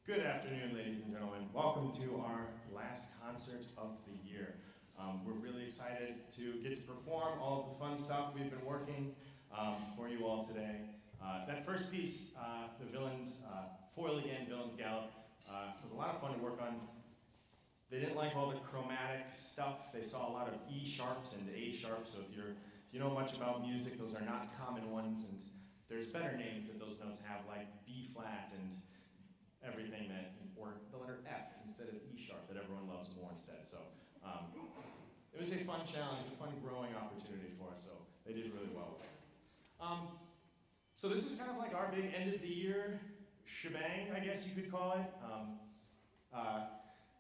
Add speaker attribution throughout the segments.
Speaker 1: Good afternoon, ladies and gentlemen. Welcome to our last concert of the year. We're really excited to get to perform all of the fun stuff we've been working for you all today. That first piece, the Villains, Foil Again, Villains Galop, was a lot of fun to work on. They didn't like all the chromatic stuff. They saw a lot of E sharps and A sharps, so if you know much about music, those are not common ones, and there's better names that those notes have, like B flat and everything that, or the letter F instead of E sharp that everyone loves more instead. So it was a fun challenge, a fun growing opportunity for us, so they did really well with it. So this is kind of like our big end of the year shebang, I guess you could call it.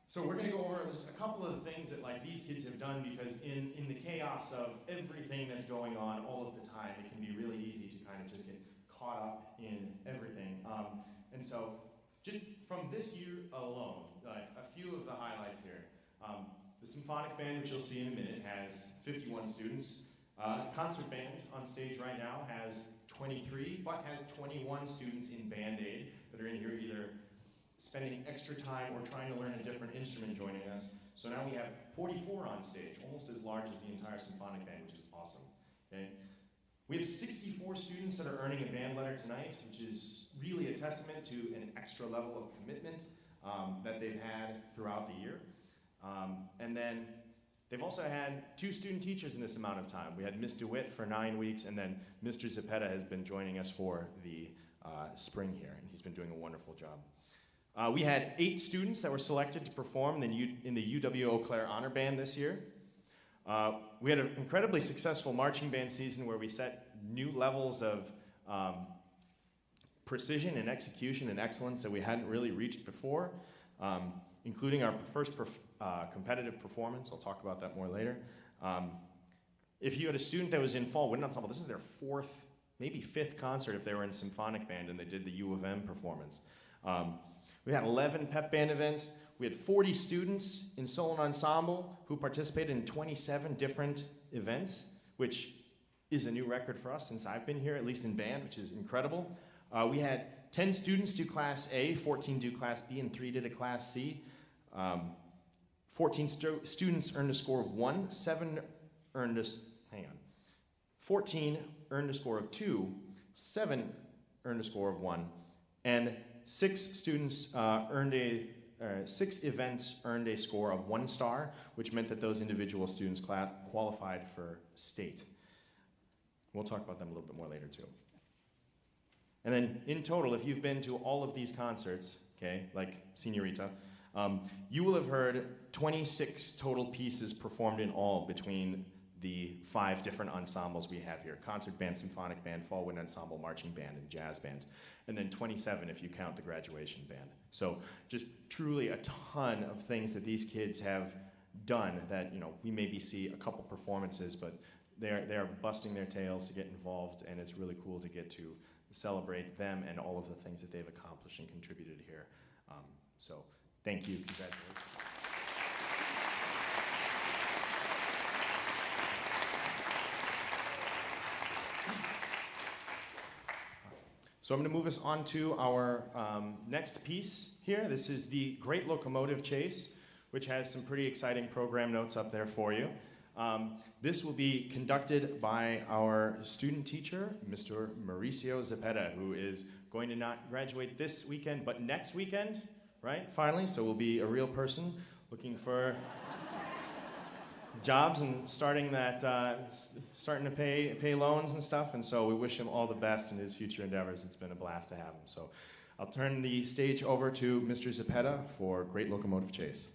Speaker 1: So we're going to go over just a couple of the things that like these kids have done, because in the chaos of everything that's going on all of the time, it can be really easy to kind of just get caught up in everything. And so just from this year alone, a few of the highlights here. The Symphonic Band, which you'll see in a minute, has 51 students. Concert Band on stage right now has 23, but has 21 students in Band Aid that are in here either spending extra time or trying to learn a different instrument joining us. So now we have 44 on stage, almost as large as the entire Symphonic Band, which is awesome. Okay? We have 64 students that are earning a band letter tonight, which is really a testament to an extra level of commitment that they've had throughout the year. And then they've also had 2 student teachers in this amount of time. We had Ms. DeWitt for 9 weeks, and then Mr. Zepeda has been joining us for the spring here, and he's been doing a wonderful job. We had 8 students that were selected to perform in the UW Eau Claire Honor Band this year. We had an incredibly successful marching band season where we set new levels of precision and execution and excellence that we hadn't really reached before, including our first competitive performance. I'll talk about that more later. If you had a student that was in fall wind ensemble, this is their 4th, maybe 5th concert if they were in Symphonic Band and they did the U of M performance. We had 11 pep band events. We had 40 students in solo ensemble who participated in 27 different events, which is a new record for us since I've been here, at least in band, which is incredible. We had 10 students do Class A, 14 do Class B, and 3 did a Class C. 14 students earned a score of 1, 14 earned a score of 2, 7 earned a score of 1, and 6 students 6 events earned a score of 1 star, which meant that those individual students qualified for state. We'll talk about them a little bit more later too. And then in total, if you've been to all of these concerts, okay, like Senorita, you will have heard 26 total pieces performed in all between the 5 different ensembles we have here: concert band, symphonic band, fall wind ensemble, marching band, and jazz band. And then 27 if you count the graduation band. So just truly a ton of things that these kids have done that, you know, we maybe see a couple performances, but they're busting their tails to get involved, and it's really cool to get to celebrate them and all of the things that they've accomplished and contributed here. So thank you, congratulations. So I'm going to move us on to our next piece here. This is the Great Locomotive Chase, which has some pretty exciting program notes up there for you. This will be conducted by our student teacher, Mr. Mauricio Zepeda, who is going to not graduate this weekend, but next weekend, right? Finally, so we'll be a real person looking for jobs and starting to pay loans and stuff. And so we wish him all the best in his future endeavors. It's been a blast to have him. So I'll turn the stage over to Mr. Zepeda for Great Locomotive Chase.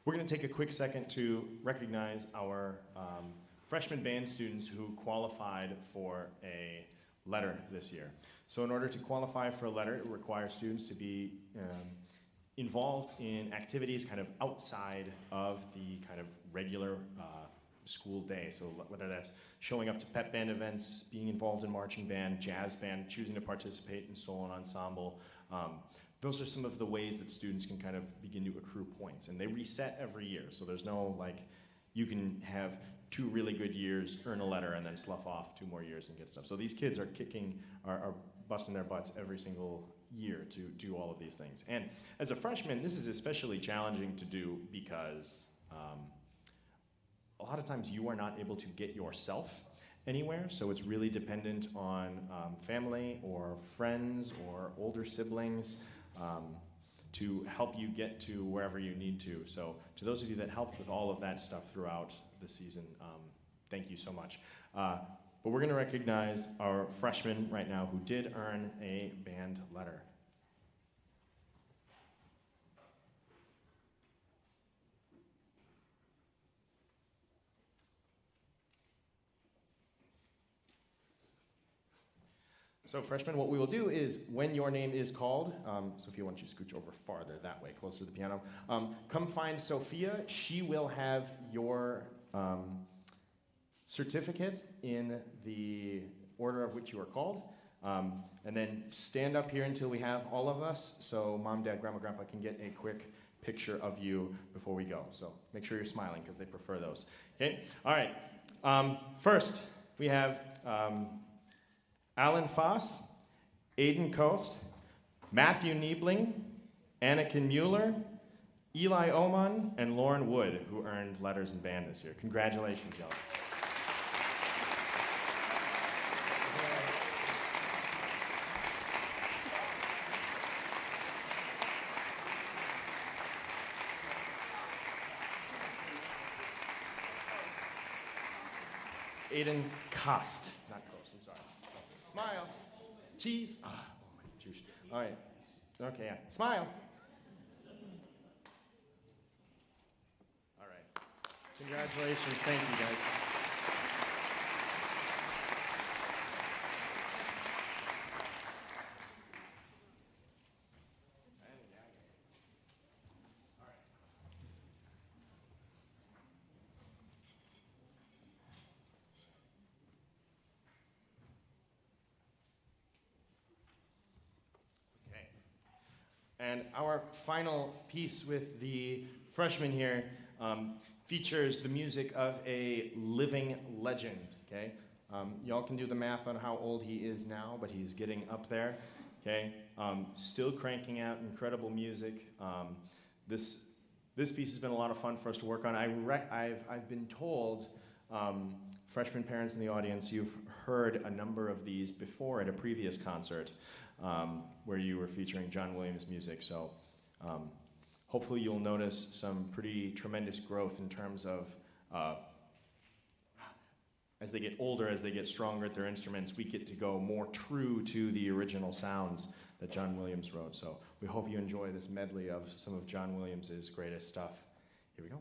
Speaker 1: We're going to take a quick second to recognize our freshman band students who qualified for a letter this year. So in order to qualify for a letter, it requires students to be involved in activities kind of outside of the kind of regular school day. So whether that's showing up to pep band events, being involved in marching band, jazz band, choosing to participate in solo and ensemble. Those are some of the ways that students can kind of begin to accrue points. And they reset every year. So there's no like, you can have 2 really good years, earn a letter, and then slough off 2 more years and get stuff. So these kids are are busting their butts every single year to do all of these things. And as a freshman, this is especially challenging to do because a lot of times you are not able to get yourself anywhere, so it's really dependent on family or friends or older siblings to help you get to wherever you need to. So to those of you that helped with all of that stuff throughout the season, thank you so much. But we're going to recognize our freshmen right now who did earn a band letter. So freshmen, what we will do is when your name is called, Sophia, why don't you scooch over farther that way, closer to the piano. Come find Sophia. She will have your certificate in the order of which you are called. And then stand up here until we have all of us, so mom, dad, grandma, grandpa can get a quick picture of you before we go. So make sure you're smiling because they prefer those. Okay, all right. First, we have Alan Foss, Aiden Coast, Matthew Niebling, Anakin Mueller, Eli Oman, and Lauren Wood, who earned letters in band this year. Congratulations, y'all. Aiden Cost, not Coast, I'm sorry. Smile. Cheese. Oh my juice. All right. Okay, yeah. Smile. All right. Congratulations. Thank you, guys. And our final piece with the freshmen here features the music of a living legend, okay? Y'all can do the math on how old he is now, but he's getting up there, okay? Still cranking out incredible music. This piece has been a lot of fun for us to work on. I've been told, freshman parents in the audience, you've heard a number of these before at a previous concert. Where you were featuring John Williams music. So hopefully you'll notice some pretty tremendous growth in terms of as they get older, as they get stronger at their instruments, we get to go more true to the original sounds that John Williams wrote. So we hope you enjoy this medley of some of John Williams's greatest stuff. Here we go.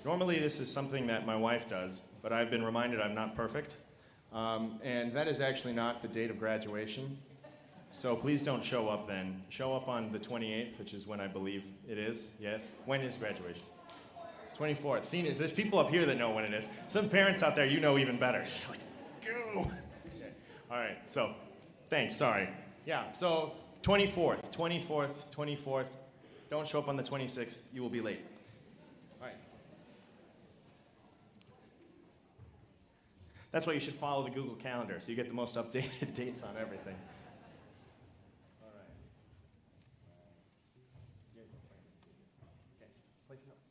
Speaker 1: Normally this is something that my wife does, but I've been reminded I'm not perfect. And that is actually not the date of graduation. So please don't show up then. Show up on the 28th, which is when I believe it is. Yes? When is graduation? 24th. See, there's people up here that know when it is. Some parents out there, you know even better. You're like, go! Okay. All right, so thanks, sorry. Yeah, so 24th. Don't show up on the 26th, you will be late. All right. That's why you should follow the Google Calendar, so you get the most updated dates on everything. All right. Okay, place notes.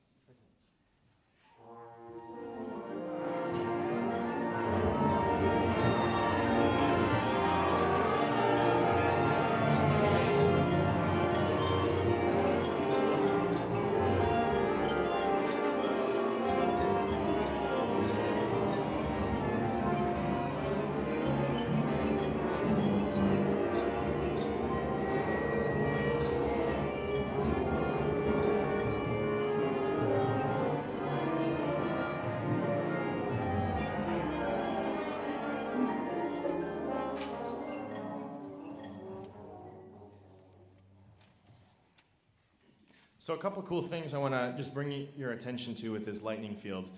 Speaker 1: So a couple of cool things I want to just bring your attention to with this lightning field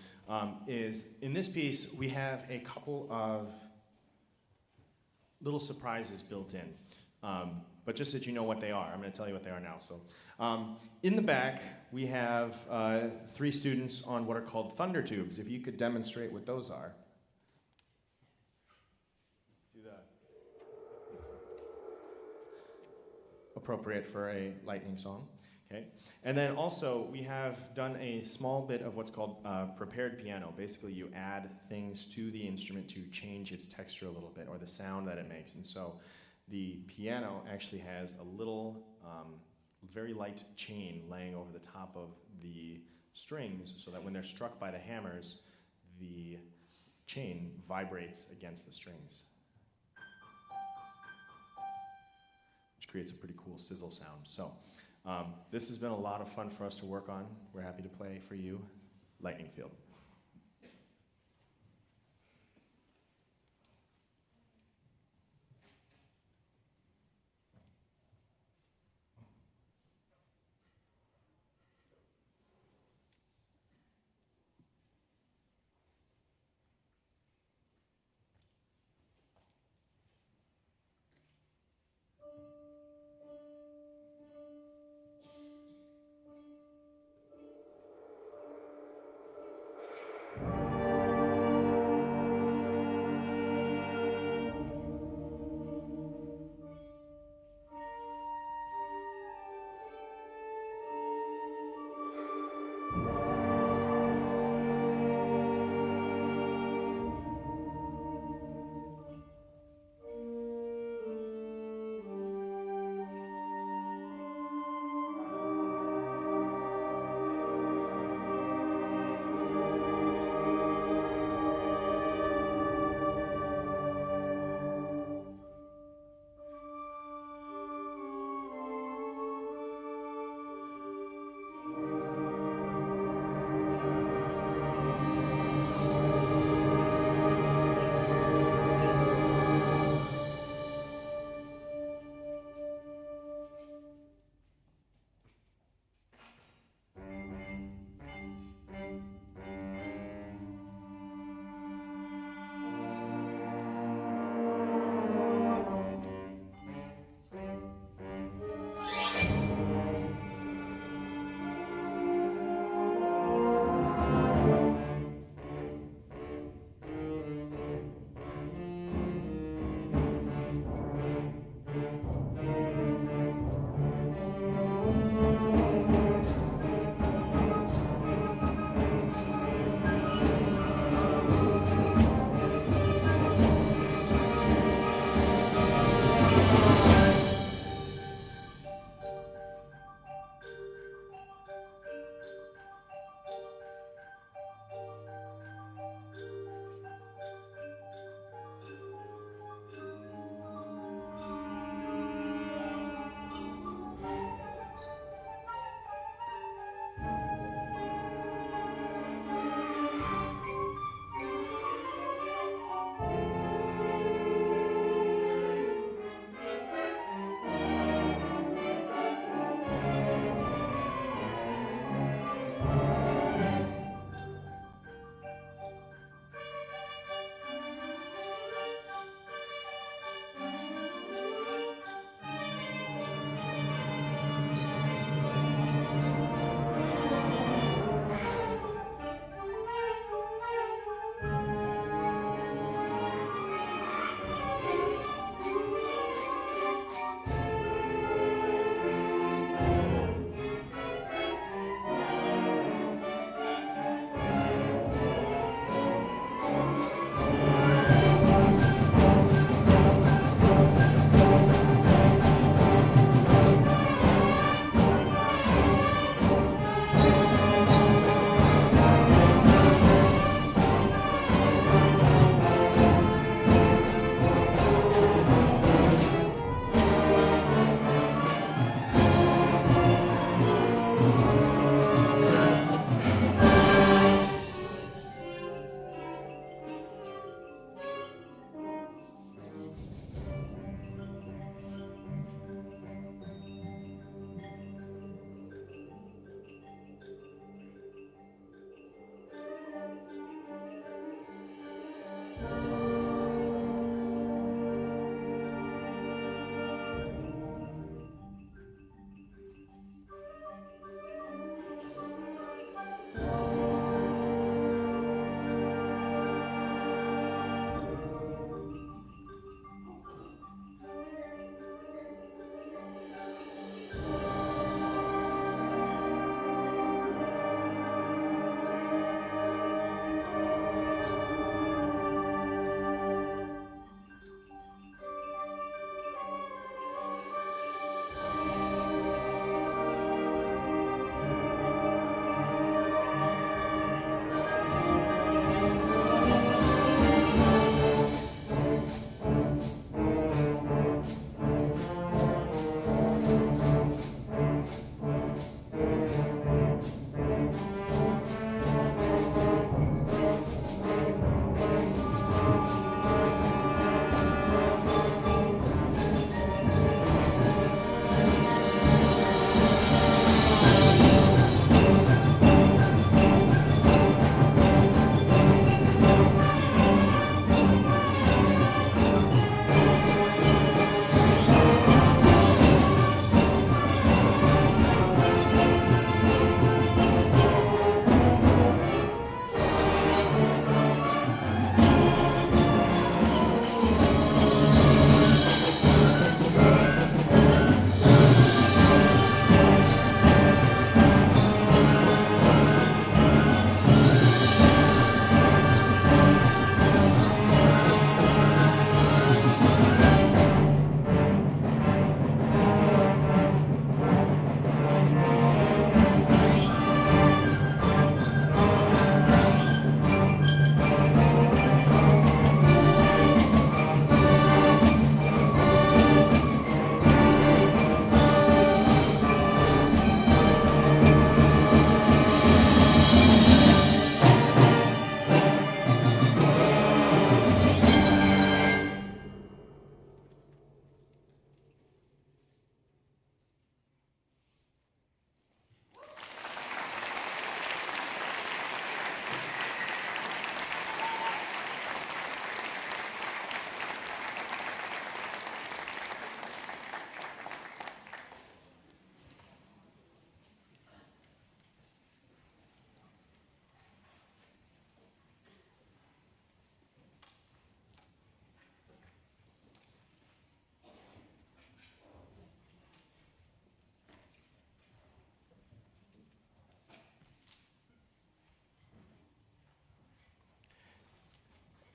Speaker 1: is in this piece we have a couple of little surprises built in. But just that you know what they are, I'm going to tell you what they are now. So in the back we have 3 students on what are called thunder tubes. If you could demonstrate what those are. Do that. Appropriate for a lightning song. Okay. And then also we have done a small bit of what's called prepared piano. Basically you add things to the instrument to change its texture a little bit or the sound that it makes. And so the piano actually has a little very light chain laying over the top of the strings so that when they're struck by the hammers, the chain vibrates against the strings, which creates a pretty cool sizzle sound. So this has been a lot of fun for us to work on. We're happy to play for you, Lightning Field.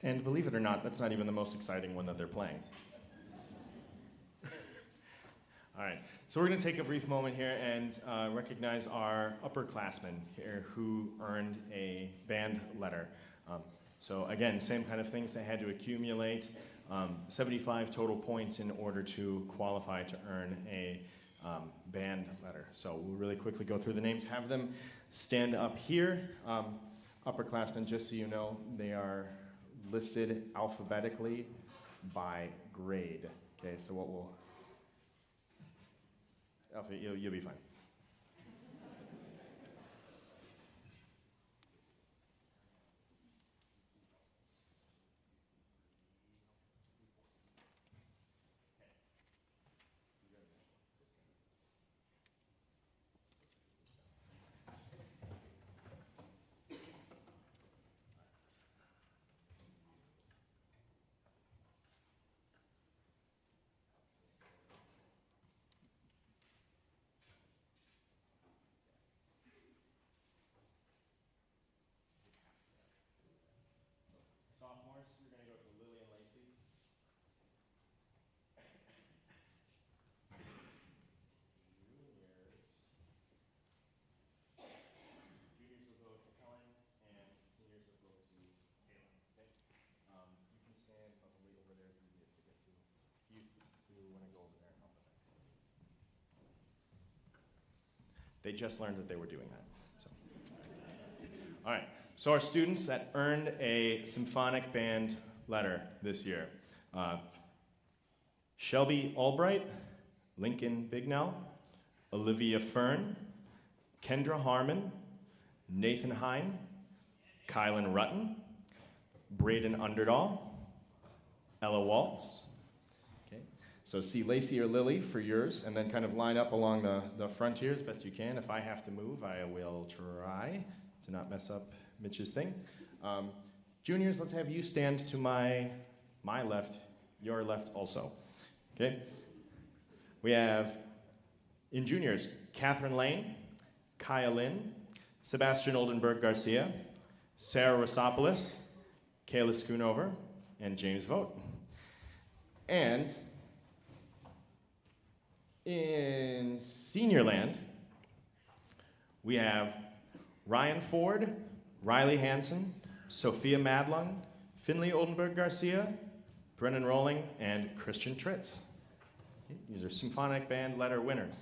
Speaker 1: And believe it or not, that's not even the most exciting one that they're playing. All right, so we're going to take a brief moment here and recognize our upperclassmen here who earned a band letter. So again, same kind of things. They had to accumulate 75 total points in order to qualify to earn a band letter. So we'll really quickly go through the names, have them stand up here. Upperclassmen, just so you know, they are listed alphabetically by grade. Okay, so what we'll... Alpha, you'll be fine. Sophomores, we're going to go to Lily and Lacey. Juniors will go to Helen, and seniors will go to Caitlin. Okay? You can stand probably over there, it's easiest to get to. You want to go over there and help with that. They just learned that they were doing that. So. All right. So our students that earned a symphonic band letter this year. Shelby Albright, Lincoln Bignell, Olivia Fern, Kendra Harmon, Nathan Hine, Kylan Rutten, Braden Underdahl, Ella Waltz. Okay. So see Lacey or Lily for yours, and then kind of line up along the front here as best you can. If I have to move, I will try to not mess up Mitch's thing. Juniors, let's have you stand to my left, your left also. Okay? We have, in juniors, Catherine Lane, Kaya Lynn, Sebastian Oldenburg Garcia, Sarah Rosopoulos, Kayla Schoonover, and James Vogt. And in senior land, we have Ryan Ford, Riley Hansen, Sophia Madlung, Finley Oldenburg Garcia, Brennan Rowling, and Christian Tritz. These are Symphonic Band letter winners.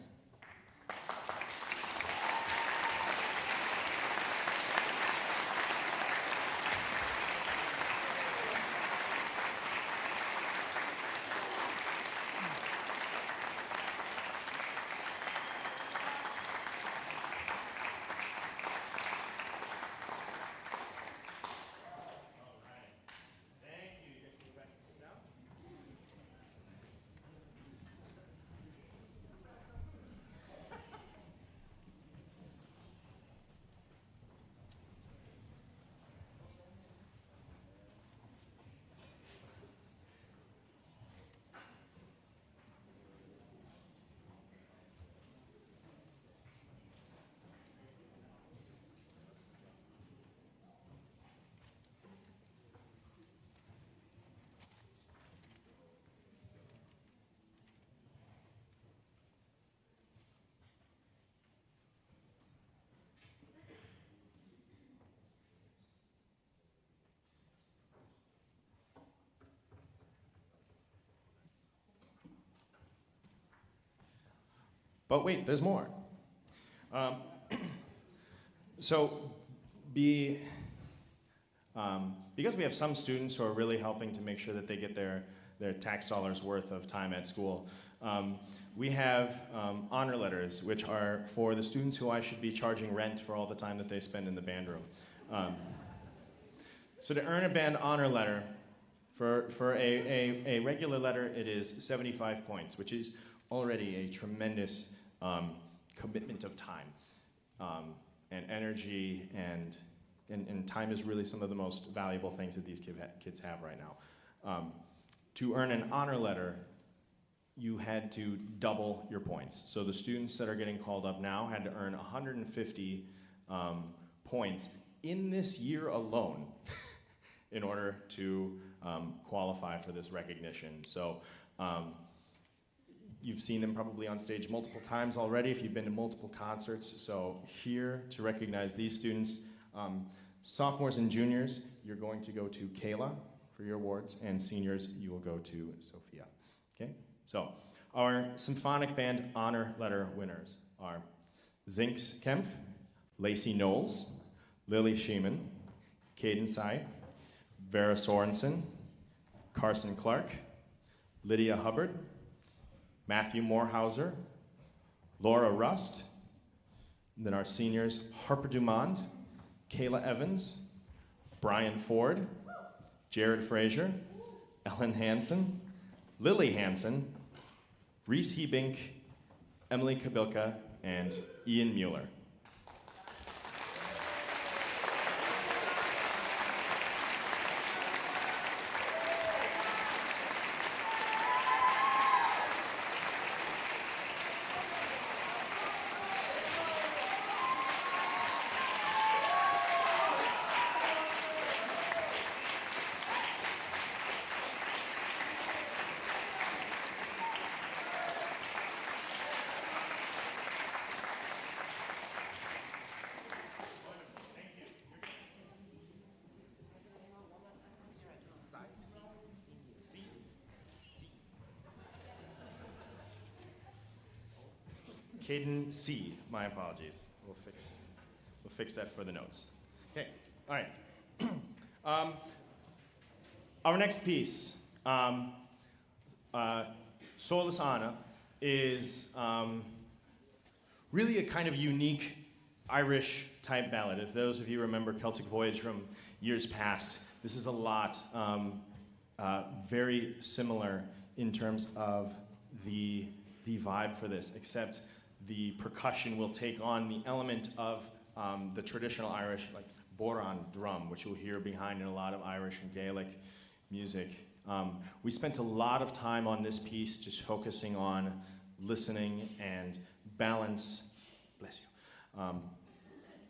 Speaker 1: But wait, there's more. Because we have some students who are really helping to make sure that they get their tax dollars worth of time at school, we have honor letters, which are for the students who I should be charging rent for all the time that they spend in the band room. So to earn a band honor letter, for a regular letter, it is 75 points, which is already a tremendous commitment of time and energy, and time is really some of the most valuable things that these kids have right now. To earn an honor letter, you had to double your points. So the students that are getting called up now had to earn 150 points in this year alone. in order to qualify for this recognition. So you've seen them probably on stage multiple times already if you've been to multiple concerts. So here to recognize these students, sophomores and juniors, you're going to go to Kayla for your awards, and seniors, you will go to Sophia. Okay? So our Symphonic Band honor letter winners are Zinks Kempf, Lacey Knowles, Lily Sheeman, Caden Sy, Vera Sorensen, Carson Clark, Lydia Hubbard, Matthew Morehauser, Laura Rust, and then our seniors, Harper Dumond, Kayla Evans, Brian Ford, Jared Frazier, Ellen Hansen, Lily Hansen, Reese Hebink, Emily Kabilka, and Ian Mueller. Caden C, my apologies. We'll fix that for the notes. Okay, all right. Our next piece, Sòlas Anna, is really a kind of unique Irish type ballad. If those of you remember Celtic Voyage from years past, this is a lot very similar in terms of the vibe for this, except the percussion will take on the element of the traditional Irish, like bodhrán drum, which you'll hear behind in a lot of Irish and Gaelic music. We spent a lot of time on this piece just focusing on listening and balance, bless you,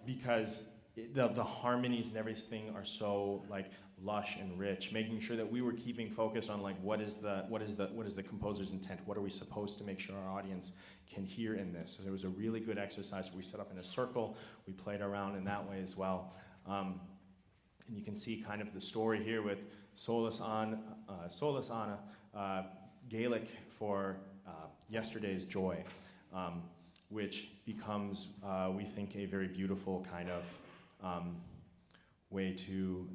Speaker 1: because the harmonies and everything are so like lush and rich, making sure that we were keeping focus on like what is the composer's intent, what are we supposed to make sure our audience can hear in this. So there was a really good exercise. We set up in a circle, we played around in that way as well. And you can see kind of the story here with Sòlas Anna, Gaelic for yesterday's joy, which becomes, we think, a very beautiful kind of way to,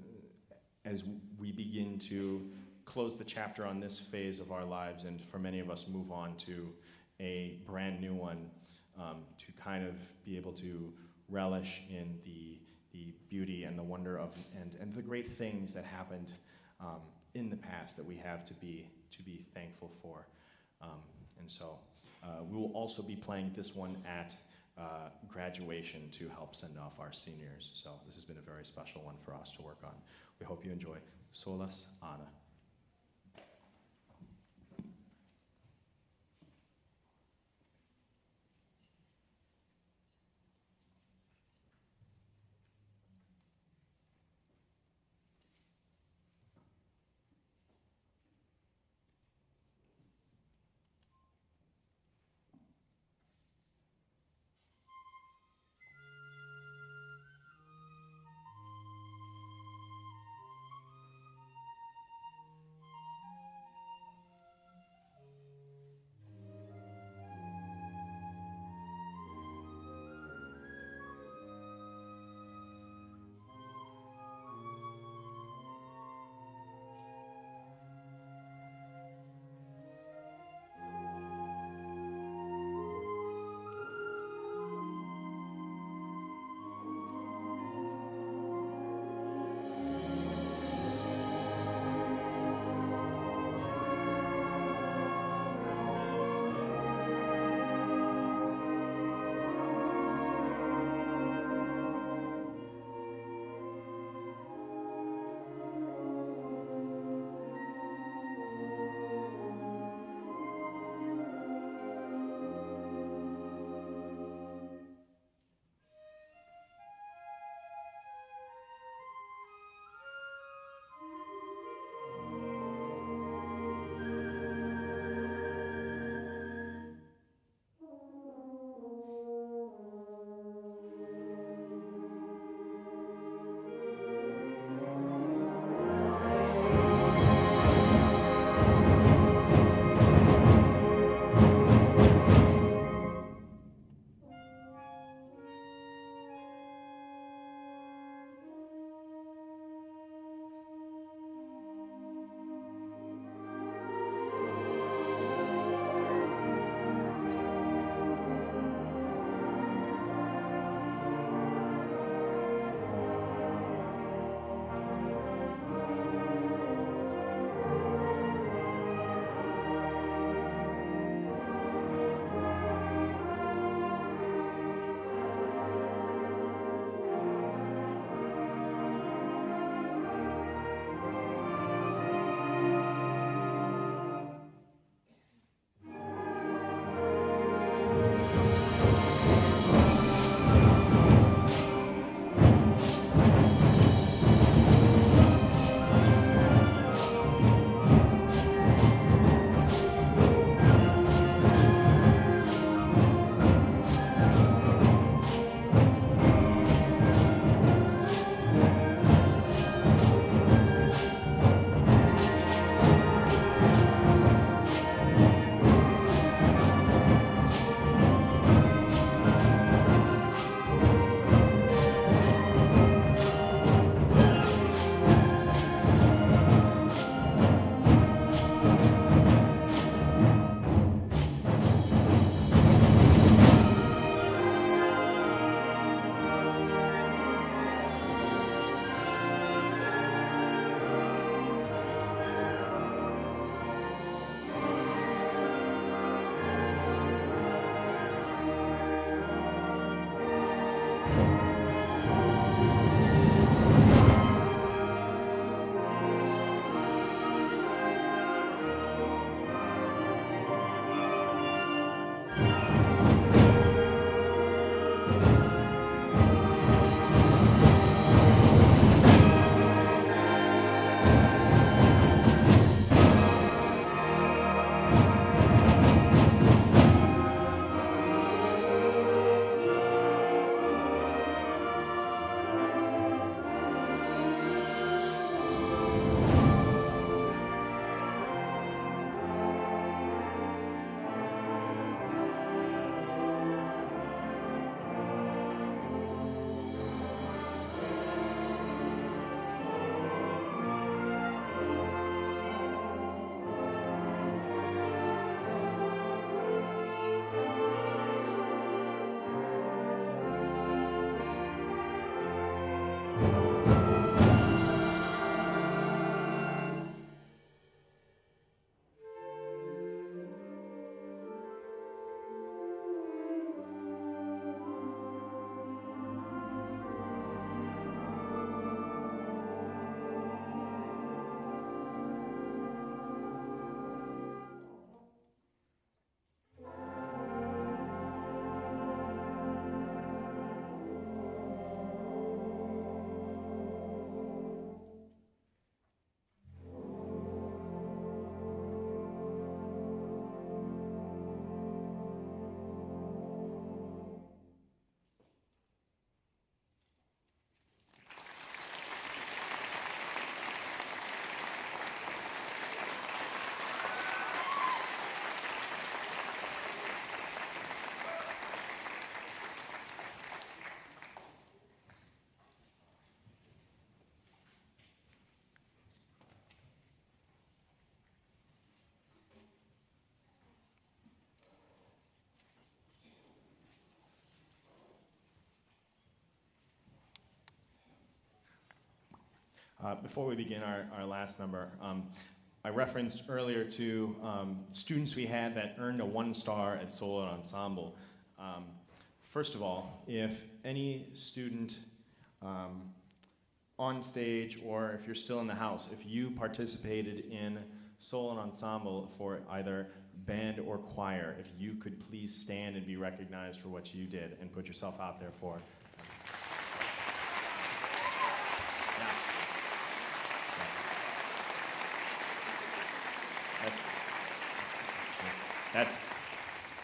Speaker 1: as we begin to close the chapter on this phase of our lives, and for many of us move on to a brand new one, to kind of be able to relish in the beauty and the wonder of and the great things that happened in the past that we have to be thankful for. And so we will also be playing this one at graduation to help send off our seniors. So this has been a very special one for us to work on. We hope you enjoy Sòlas Anna. Before we begin our last number, I referenced earlier to students we had that earned a 1-star at solo ensemble. First of all, if any student on stage, or if you're still in the house, if you participated in solo ensemble for either band or choir, if you could please stand and be recognized for what you did and put yourself out there for.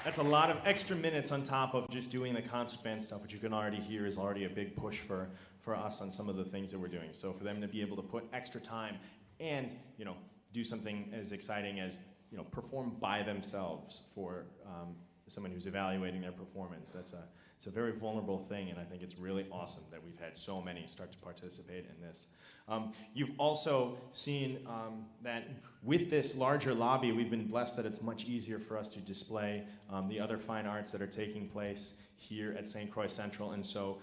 Speaker 1: That's a lot of extra minutes on top of just doing the concert band stuff, which you can already hear is already a big push for us on some of the things that we're doing. So for them to be able to put extra time and, you know, do something as exciting as, you know, perform by themselves for someone who's evaluating their performance, it's a very vulnerable thing, and I think it's really awesome that we've had so many start to participate in this. You've also seen that with this larger lobby, we've been blessed that it's much easier for us to display the other fine arts that are taking place here at St. Croix Central, and so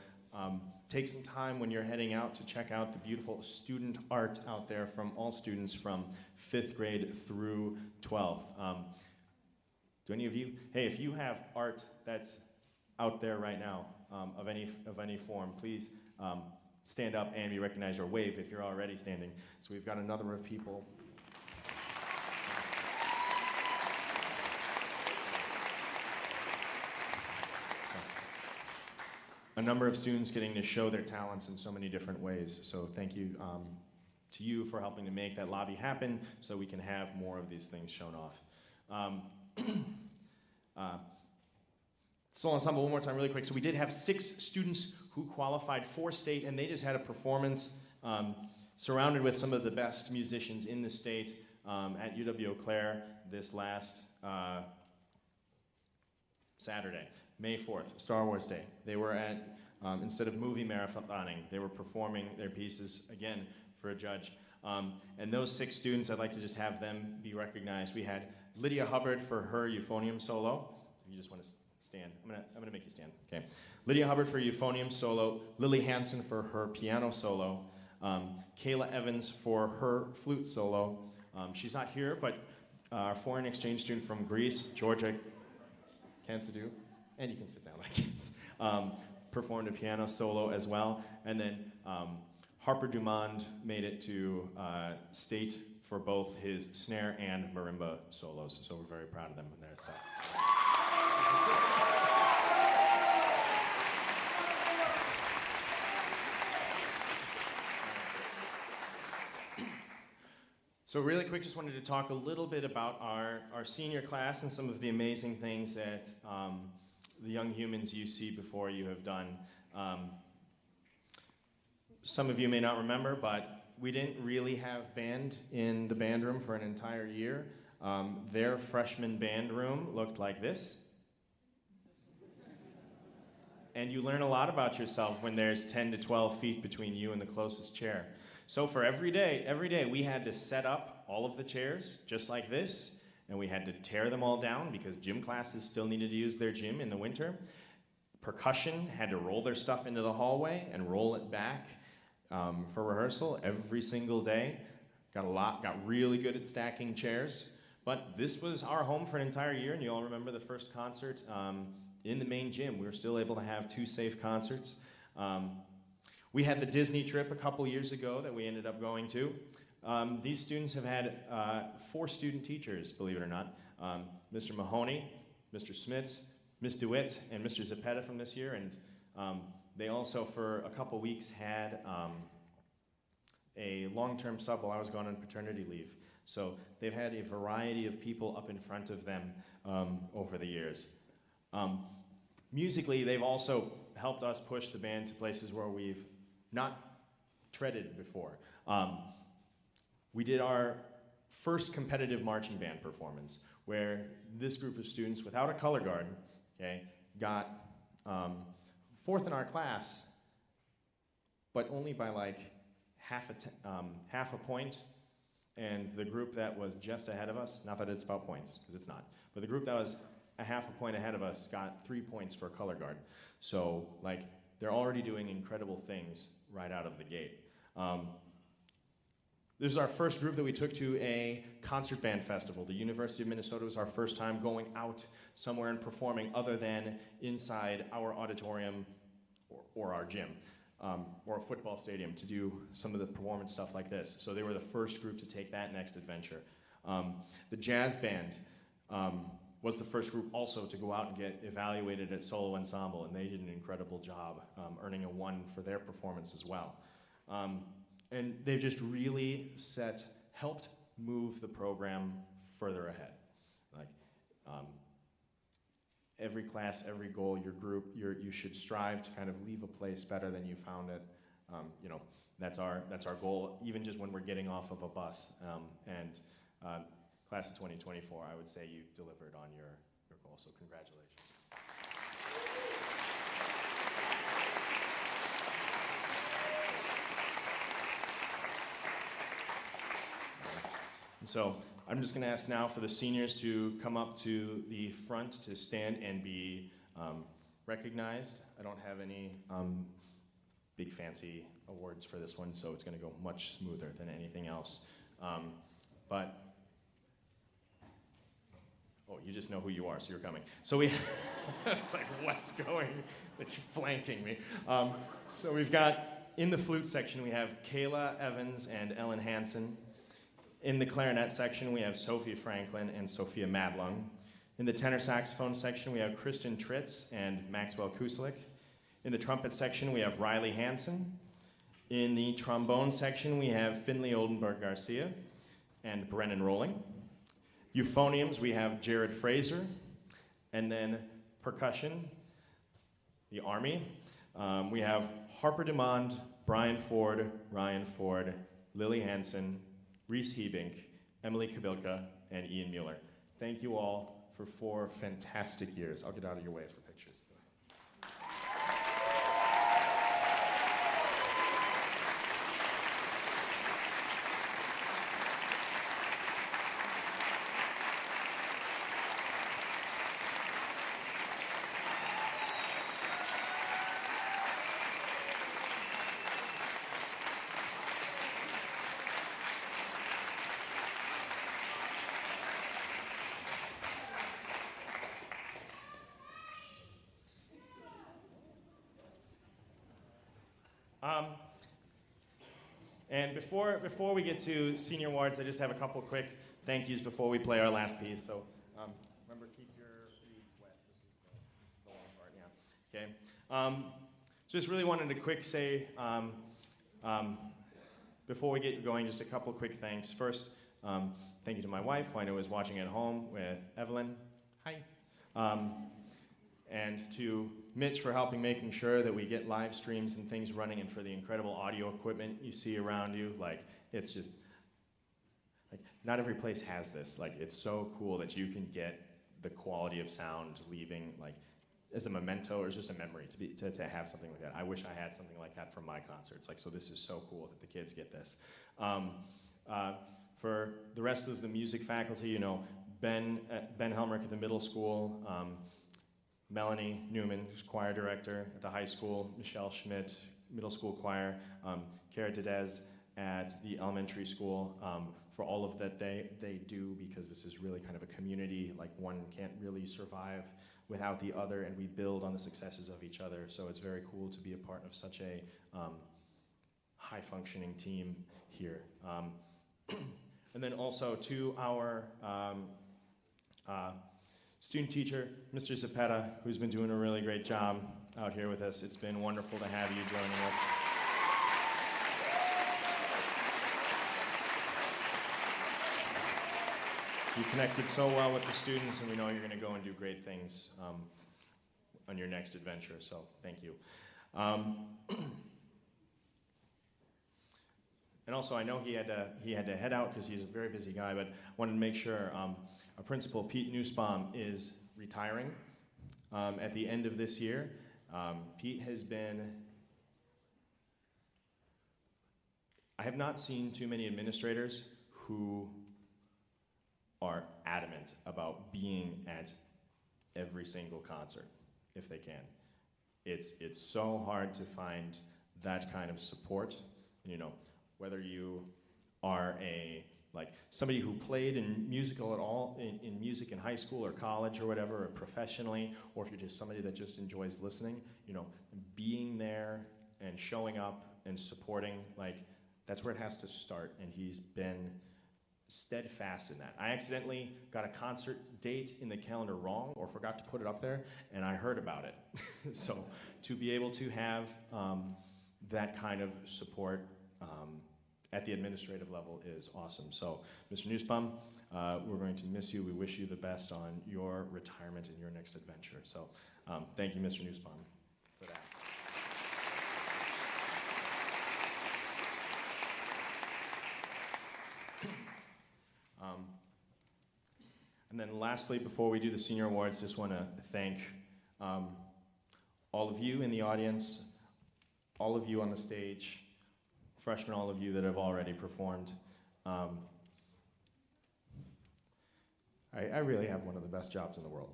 Speaker 1: take some time when you're heading out to check out the beautiful student art out there from all students from 5th grade through 12th. Do any of you, hey, if you have art that's out there right now of any form, please stand up and be recognized, or wave if you're already standing. So we've got a number of people. A number of students getting to show their talents in so many different ways. So thank you to you for helping to make that lobby happen so we can have more of these things shown off. Solo ensemble one more time really quick. So we did have 6 students who qualified for state, and they just had a performance surrounded with some of the best musicians in the state at UW-Eau Claire this last Saturday, May 4th, Star Wars Day. They were at, instead of movie marathoning, they were performing their pieces, again, for a judge. And those 6 students, I'd like to just have them be recognized. We had Lydia Hubbard for her euphonium solo. You just want to stand. I'm gonna make you stand. Okay. Lydia Hubbard for euphonium solo. Lily Hansen for her piano solo. Kayla Evans for her flute solo. She's not here, but our foreign exchange student from Greece, Georgia Kansadou, and you can sit down, I guess, performed a piano solo as well. And then Harper Dumond made it to state for both his snare and marimba solos, so we're very proud of them when they're at state. So really quick, just wanted to talk a little bit about our senior class and some of the amazing things that the young humans you see before you have done. Some of you may not remember, but we didn't really have band in the band room for an entire year. Their freshman band room looked like this. And you learn a lot about yourself when there's 10 to 12 feet between you and the closest chair. So for every day we had to set up all of the chairs just like this, and we had to tear them all down because gym classes still needed to use their gym in the winter. Percussion had to roll their stuff into the hallway and roll it back for rehearsal every single day. Got really good at stacking chairs. But this was our home for an entire year, and you all remember the first concert in the main gym. We were still able to have 2 safe concerts. We had the Disney trip a couple years ago that we ended up going to. These students have had 4 student teachers, believe it or not. Mr. Mahoney, Mr. Smits, Ms. DeWitt, and Mr. Zappetta from this year. And they also, for a couple weeks, had a long-term sub while I was gone on paternity leave. So they've had a variety of people up in front of them over the years. Musically, they've also helped us push the band to places where we've not treaded before. We did our first competitive marching band performance where this group of students without a color guard, okay, got 4th in our class, but only by like half a point. And the group that was just ahead of us, not that it's about points, because it's not, but the group that was a half a point ahead of us got 3 points for a color guard. So like they're already doing incredible things right out of the gate. This is our first group that we took to a concert band festival. The University of Minnesota was our first time going out somewhere and performing other than inside our auditorium or our gym. Or a football stadium to do some of the performance stuff like this. So they were the first group to take that next adventure. The jazz band was the first group also to go out and get evaluated at solo ensemble, and they did an incredible job, earning a 1 for their performance as well. And they've just really helped move the program further ahead. Like, every class, every goal, your group, you should strive to kind of leave a place better than you found it. You know, that's our goal, even just when we're getting off of a bus. Class of 2024, I would say you delivered on your goal, so congratulations. And so I'm just going to ask now for the seniors to come up to the front to stand and be recognized. I don't have any big fancy awards for this one, so it's going to go much smoother than anything else. Oh, you just know who you are, so you're coming. So it's like, what's going? Like, you're flanking me. So we've got, in the flute section, we have Kayla Evans and Ellen Hansen. In the clarinet section, we have Sophia Franklin and Sophia Madlung. In the tenor saxophone section, we have Kristen Tritz and Maxwell Kuslik. In the trumpet section, we have Riley Hansen. In the trombone section, we have Finley Oldenburg Garcia and Brennan Rolling. Euphoniums, we have Jared Fraser. And then percussion, the Army. We have Harper Dumond, Brian Ford, Ryan Ford, Lily Hansen, Reese Hebink, Emily Kabilka, and Ian Mueller. Thank you all for 4 fantastic years. I'll get out of your way for pictures. And before we get to senior awards, I just have a couple quick thank yous before we play our last piece. So remember, keep your sleeves wet. This is the long part, yeah. Okay. Just really wanted to quick say, before we get going, just a couple quick thanks. First, thank you to my wife, who I know is watching at home with Evelyn. Hi. And to Mitch for making sure that we get live streams and things running, and for the incredible audio equipment you see around you. Like, it's just, like, not every place has this. Like, it's so cool that you can get the quality of sound leaving, like, as a memento or just a memory to have something like that. I wish I had something like that for my concerts. Like, so this is so cool that the kids get this. For the rest of the music faculty, you know, Ben Helmrich at the middle school, Melanie Newman, who's choir director at the high school, Michelle Schmidt, middle school choir, Cara Dedez at the elementary school, for all of that they do, because this is really kind of a community. Like, one can't really survive without the other, and we build on the successes of each other. So it's very cool to be a part of such a high-functioning team here. And then also to our student teacher, Mr. Zapeta, who's been doing a really great job out here with us. It's been wonderful to have you joining us. You connected so well with the students, and we know you're going to go and do great things on your next adventure, so thank you. And also, I know he had to head out because he's a very busy guy, but wanted to make sure our principal, Pete Nussbaum, is retiring at the end of this year. Pete has been, I have not seen too many administrators who are adamant about being at every single concert, if they can. It's so hard to find that kind of support, you know, whether you are somebody who played in musical at all, in music in high school or college or whatever, or professionally, or if you're just somebody that just enjoys listening, you know, being there and showing up and supporting, like, that's where it has to start, and he's been steadfast in that. I accidentally got a concert date in the calendar wrong, or forgot to put it up there, and I heard about it. So to be able to have that kind of support at the administrative level is awesome. So, Mr. Nussbaum, we're going to miss you. We wish you the best on your retirement and your next adventure. So, thank you, Mr. Nussbaum, for that. And then lastly, before we do the senior awards, just want to thank all of you in the audience, all of you on the stage, freshmen, all of you that have already performed. I really have one of the best jobs in the world.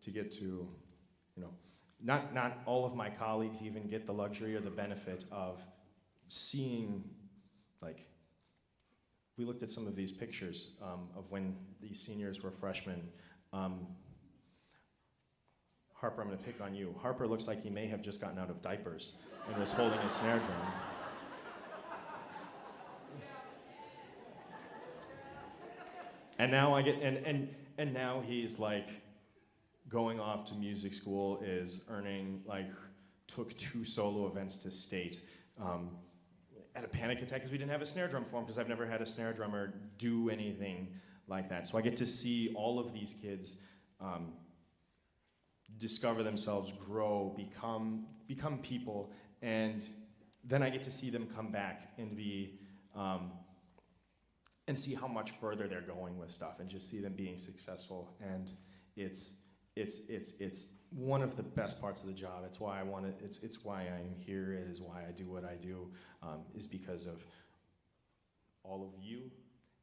Speaker 1: To get to, you know, not all of my colleagues even get the luxury or the benefit of seeing, like, we looked at some of these pictures of when these seniors were freshmen. Harper, I'm gonna pick on you. Harper looks like he may have just gotten out of diapers and was holding a snare drum. And now and now he's like going off to music school, is earning, like, took 2 solo events to state. Had a panic attack because we didn't have a snare drum for him, because I've never had a snare drummer do anything like that. So I get to see all of these kids discover themselves, grow, become people, and then I get to see them come back and be and see how much further they're going with stuff, and just see them being successful. And it's one of the best parts of the job. It's why I want to. It's why I'm here. It is why I do what I do. Is because of all of you,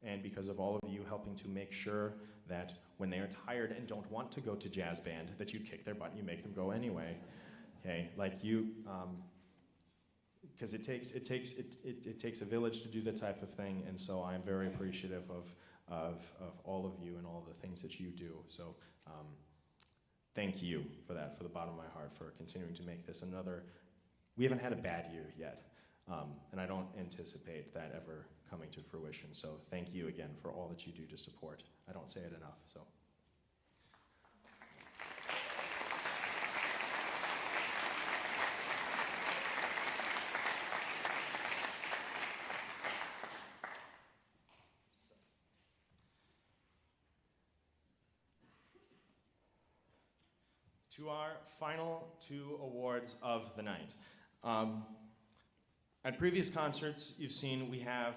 Speaker 1: and because of all of you helping to make sure that when they are tired and don't want to go to jazz band, that you kick their butt and you make them go anyway. Okay, like you. Because it takes a village to do that type of thing, and so I'm very appreciative of all of you and all the things that you do. So thank you for that, for the bottom of my heart, for continuing to make this another we haven't had a bad year yet. And I don't anticipate that ever coming to fruition. So thank you again for all that you do to support. I don't say it enough, so. To our final 2 awards of the night. At previous concerts, you've seen we have,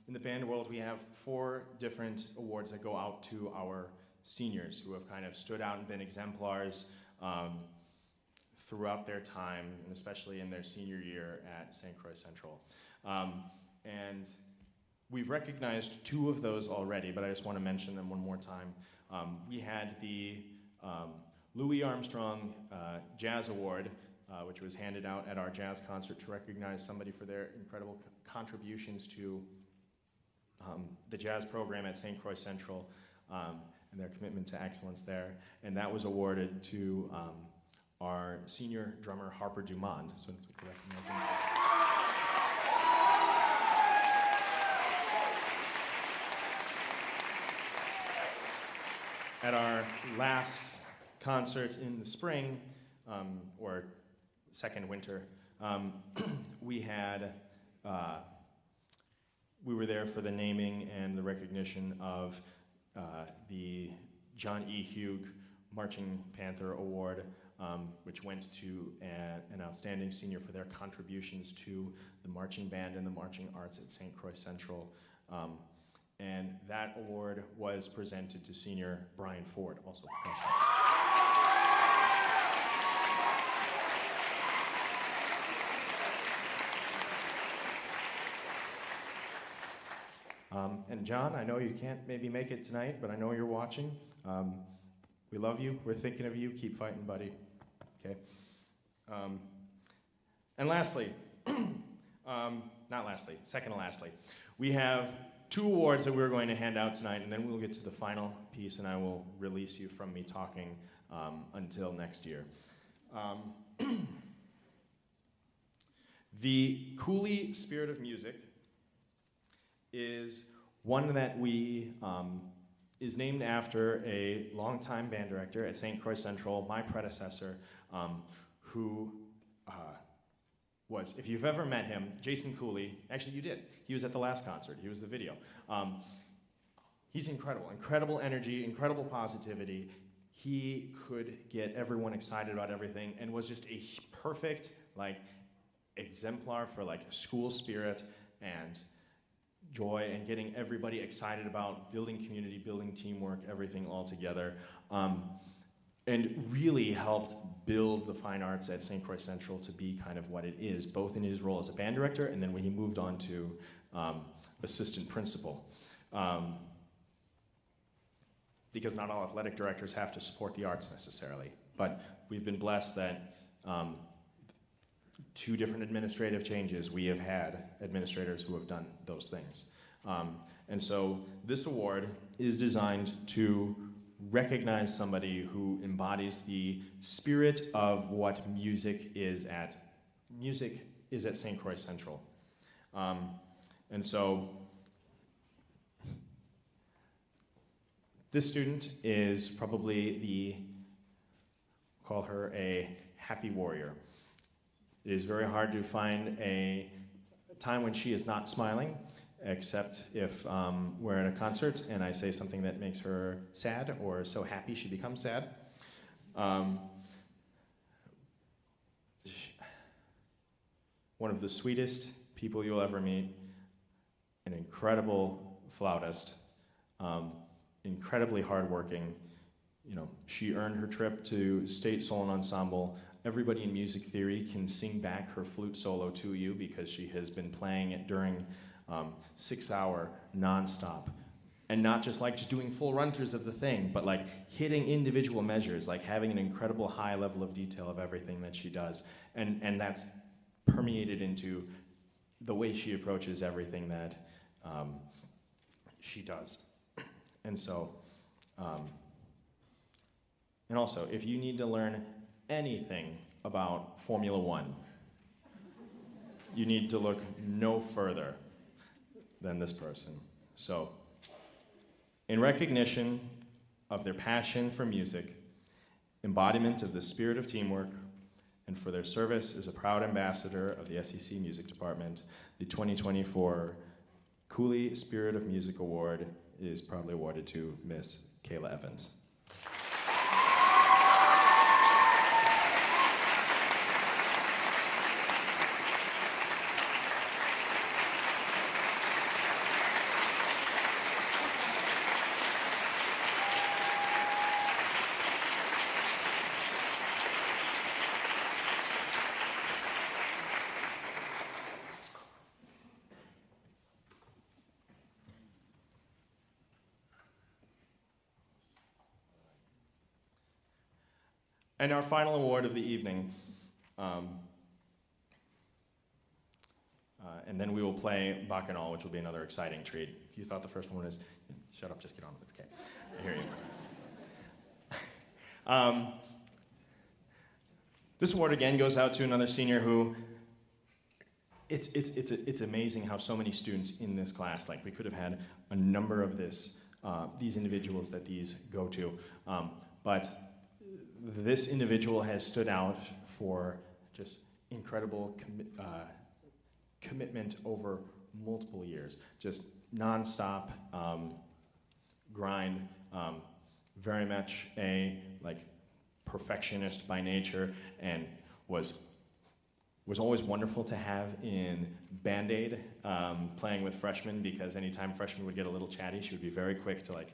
Speaker 1: in the band world, we have 4 different awards that go out to our seniors who have kind of stood out and been exemplars throughout their time, and especially in their senior year at St. Croix Central. And we've recognized 2 of those already, but I just want to mention them one more time. We had the Louis Armstrong Jazz Award, which was handed out at our jazz concert to recognize somebody for their incredible contributions to the jazz program at St. Croix Central and their commitment to excellence there. And that was awarded to our senior drummer, Harper Dumond. So if we could recognize him. At our last concert in the spring, or second winter, we were there for the naming and the recognition of the John E. Hugh Marching Panther Award, which went to an outstanding senior for their contributions to the marching band and the marching arts at St. Croix Central. And that award was presented to senior Brian Ford, also percussion. And John, I know you can't maybe make it tonight, but I know you're watching. We love you. We're thinking of you. Keep fighting, buddy. Okay. And lastly, not lastly, second to lastly, we have 2 awards that we're going to hand out tonight, and then we'll get to the final piece, and I will release you from me talking until next year. The Cooley Spirit of Music is one that is named after a longtime band director at St. Croix Central, my predecessor, who was, if you've ever met him, Jason Cooley, actually you did. He was at the last concert. He was the video. He's incredible, incredible energy, incredible positivity. He could get everyone excited about everything and was just a perfect exemplar for school spirit and joy and getting everybody excited about building community, building teamwork, everything all together. And really helped build the fine arts at St. Croix Central to be kind of what it is, both in his role as a band director and then when he moved on to assistant principal. Because not all athletic directors have to support the arts necessarily, but we've been blessed that 2 different administrative changes, we have had administrators who have done those things. And so this award is designed to recognize somebody who embodies the spirit of what music is at St. Croix Central. And so this student is probably call her a happy warrior. It is very hard to find a time when she is not smiling, except if we're at a concert and I say something that makes her sad or so happy she becomes sad. One of the sweetest people you'll ever meet, an incredible flautist, incredibly hardworking. She earned her trip to State Solo Ensemble. Everybody in music theory can sing back her flute solo to you because she has been playing it during 6-hour nonstop, and not just doing full run-throughs of the thing, but hitting individual measures, having an incredible high level of detail of everything that she does, and that's permeated into the way she approaches everything that she does. And so, and also, if you need to learn anything about Formula One, you need to look no further than this person. So, in recognition of their passion for music, embodiment of the spirit of teamwork, and for their service as a proud ambassador of the SCC Music Department, the 2024 Cooley Spirit of Music Award is proudly awarded to Miss Kayla Evans. And our final award of the evening, and then we will play Bacchanale, which will be another exciting treat. If you thought the first one was, shut up, just get on with it, okay. I hear you. This award again goes out to another senior who, it's amazing how so many students in this class, like we could have had a number of these individuals that these go to, but this individual has stood out for just incredible commitment over multiple years, just nonstop grind, very much a perfectionist by nature, and was always wonderful to have in Band-Aid, playing with freshmen, because anytime freshmen would get a little chatty, she would be very quick to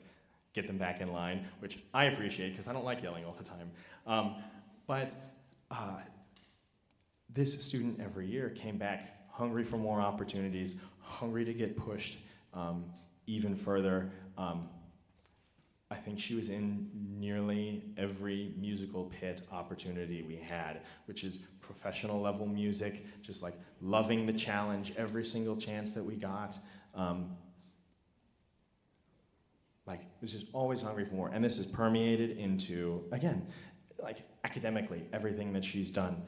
Speaker 1: get them back in line, which I appreciate because I don't like yelling all the time. But this student every year came back hungry for more opportunities, hungry to get pushed even further. I think she was in nearly every musical pit opportunity we had, which is professional level music, just loving the challenge every single chance that we got. Was just always hungry for more. And this is permeated into, again, academically, everything that she's done.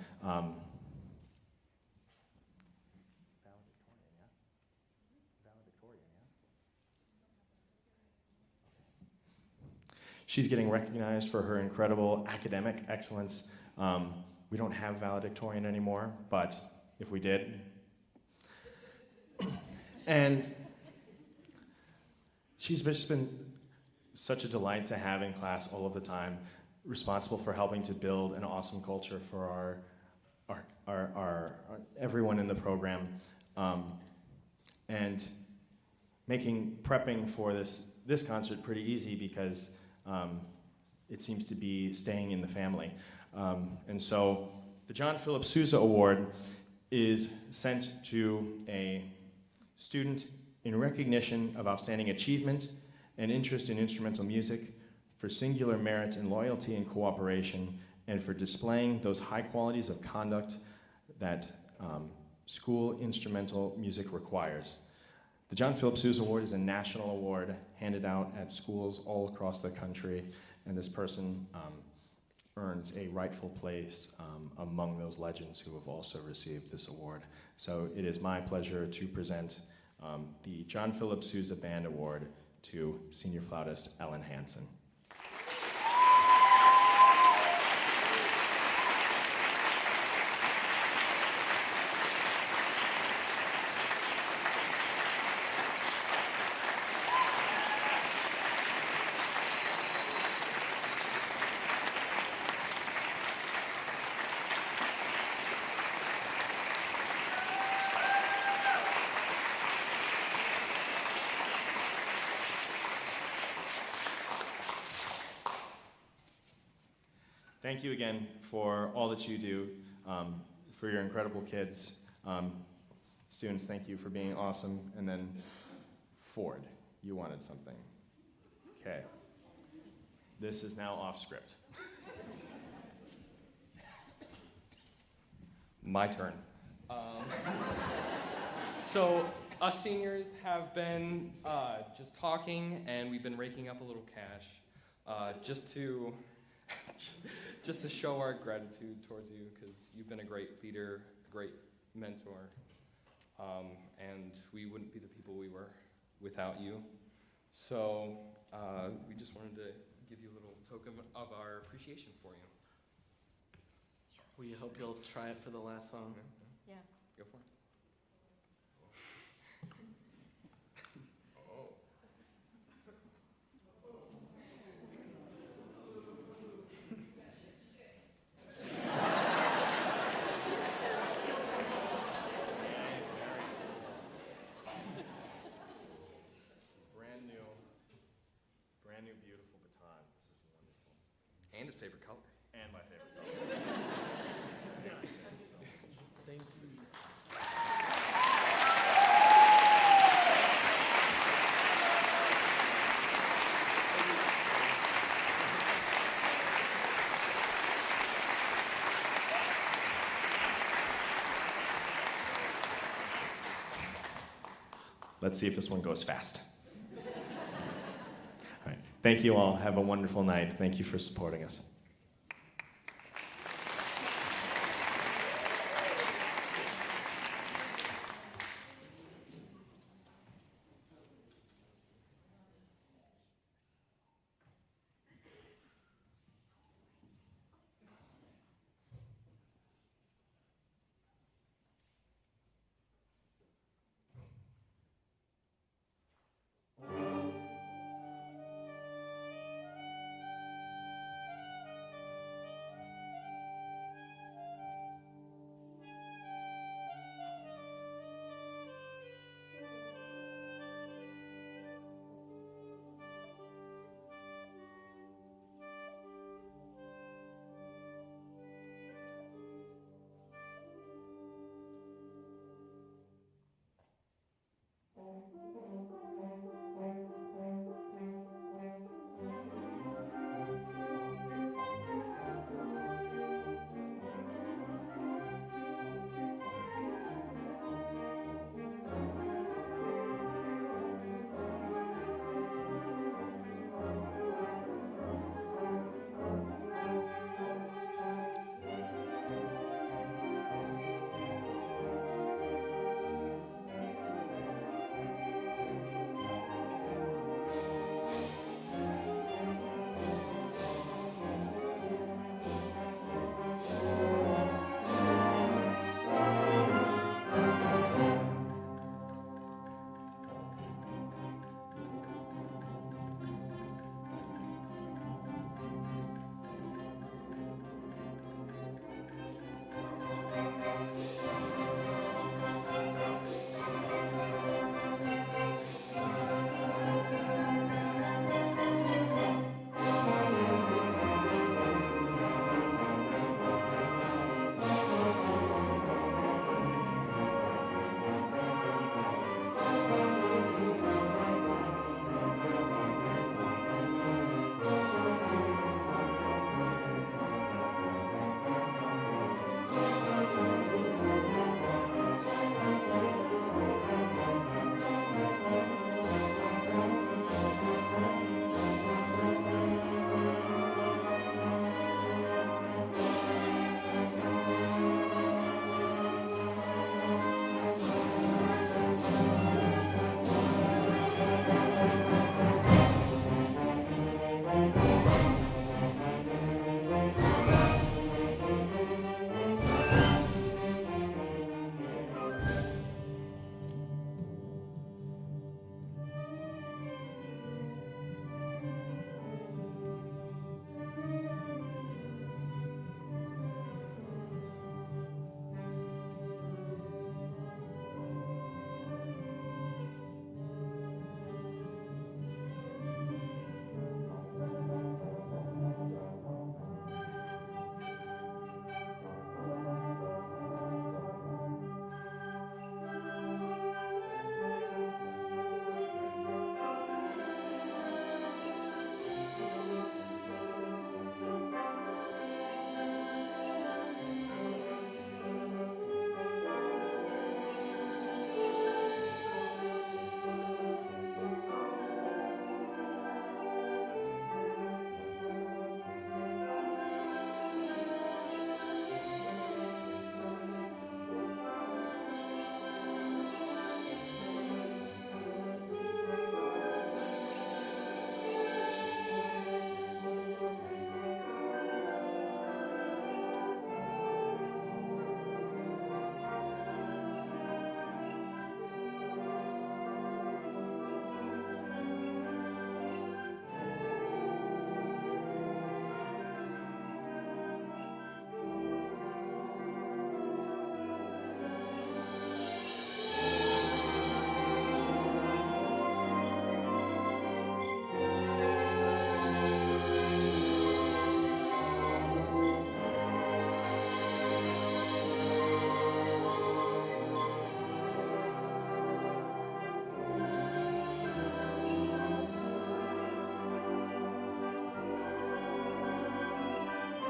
Speaker 1: She's getting recognized for her incredible academic excellence. We don't have valedictorian anymore, but if we did. And she's just been such a delight to have in class all of the time, responsible for helping to build an awesome culture for our everyone in the program, and making prepping for this concert pretty easy because it seems to be staying in the family. And so the John Philip Sousa Award is sent to a student in recognition of outstanding achievement and interest in instrumental music, for singular merit in loyalty and cooperation, and for displaying those high qualities of conduct that school instrumental music requires. The John Philip Sousa Award is a national award handed out at schools all across the country, and this person earns a rightful place among those legends who have also received this award. So it is my pleasure to present the John Philip Sousa Band Award to senior flautist Ellen Hansen. Thank you again for all that you do, for your incredible kids. Students, thank you for being awesome. And then Ford, you wanted something. Okay. This is now off script.
Speaker 2: My turn. So us seniors have been just talking, and we've been raking up a little cash just to show our gratitude towards you, because you've been a great leader, a great mentor. and we wouldn't be the people we were without you. So we just wanted to give you a little token of our appreciation for you.
Speaker 3: We hope you'll try it for the last song.
Speaker 4: Yeah.
Speaker 2: Go for it. Oh.
Speaker 1: Brand new beautiful baton. This is wonderful.
Speaker 2: And his favorite color.
Speaker 1: And my favorite color.
Speaker 3: Thank you.
Speaker 1: Let's see if this one goes fast. All right. Thank you all. Have a wonderful night. Thank you for supporting us.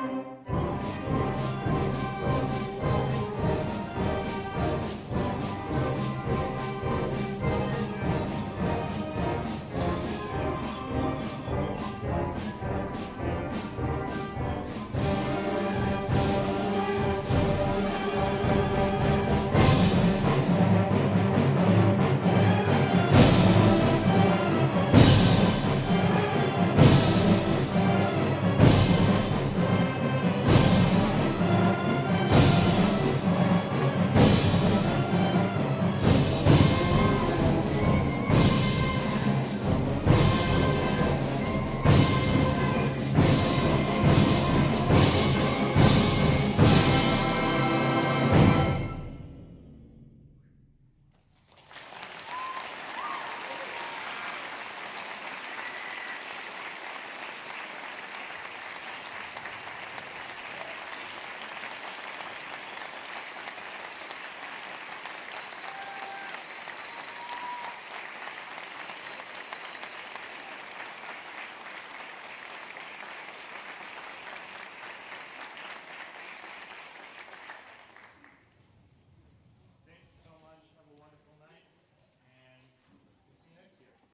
Speaker 1: Thank you.